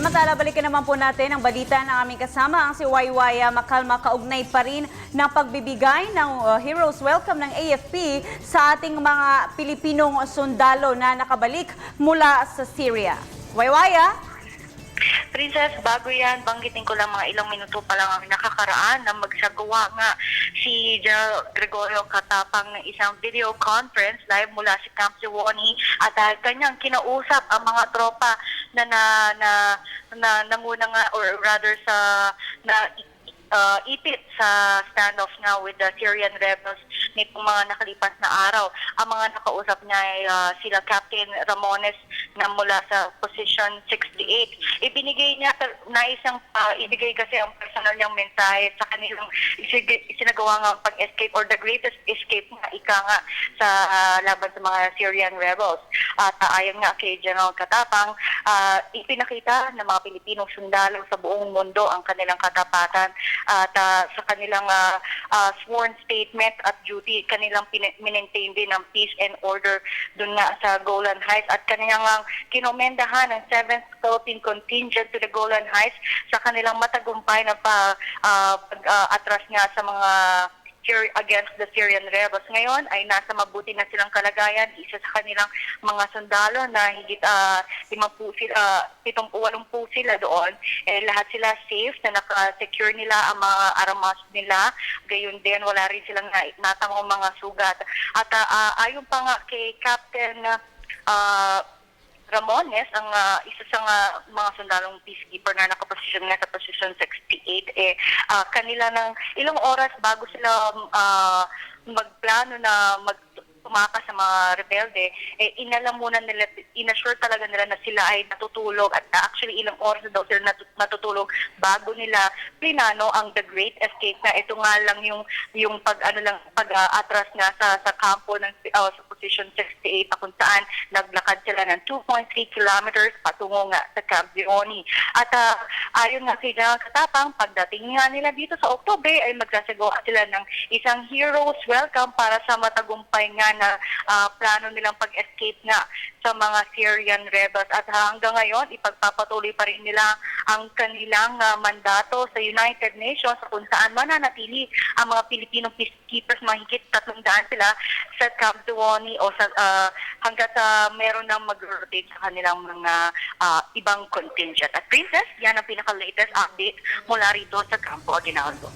Samantala, balikan naman po natin ang balita ng aming kasama, ang si Waywaya Makalma, kaugnay pa rin ng pagbibigay ng Heroes Welcome ng AFP sa ating mga Pilipinong sundalo na nakabalik mula sa Syria. Waywaya? Princess, bago yan, banggitin ko lang mga ilang minuto pa lang ang nakakaraan na magsagawa nga si General Gregorio Katapang ng isang video conference live mula sa Camp Suwannee at kanyang kinausap ang mga tropa na nanguna nga or rather sa ipit sa standoff nga with the Syrian rebels nitong mga nakalipas na araw. Ang mga nakausap niya ay sila Captain Ramones na mula sa position 68. Ibinigay niya, ibigay kasi ang personal niyang mensahe sa kanilang isinagawa nga pag-escape or the greatest escape nga ika nga sa laban sa mga Syrian rebels. At ayon nga kay General Katapang, ipinakita ng mga Pilipinong sundalo sa buong mundo ang kanilang katapatan at sa kanilang sworn statement at duty, kanilang minentain din ng peace and order dun nga sa Golan Heights at kanilang kinomendahan ng 7th Philippine Contingent to the Golan Heights sa kanilang matagumpay na pag-atras nga sa mga against the Syrian rebels. Ngayon ay nasa mabuti na silang kalagayan. Isa sa kanilang mga sundalo na higit 80 sila doon. Lahat sila safe na naka-secure nila ang mga armas nila. Gayon din, wala rin silang natamong mga sugat. At ayon pa nga kay Captain Ramones, ang isa sa mga sundalong peacekeeper na nakaposisyon nga sa position 68, kanila ng ilang oras bago sila magplano na tumakas sa mga rebelde, inalam muna nila, inassure talaga nila na sila ay natutulog at actually ilang oras na daw sila natutulog bago nila plinano ang The Great Escape na ito nga lang yung pag-atras nga sa kampo ng sa position 68 kung saan naglakad sila ng 2.3 kilometers patungo nga sa Camp Suwannee. At ayon nga kay General Katapang, pagdating nga nila dito sa Oktubre ay magsasagawa sila ng isang heroes welcome para sa matagumpay nga na plano nilang pag-escape nga sa mga Syrian rebels. At hanggang ngayon, ipagpapatuloy pa rin nila ang kanilang mandato sa United Nations kung saan mananatili ang mga Pilipinong peacekeepers, mahigit 300 sila sa Camp Suwannee o sa, hanggat meron nang mag-rotate sa kanilang mga ibang contingent. At Princess, yan ang pinaka-latest update mula rito sa Campo Aguinaldo.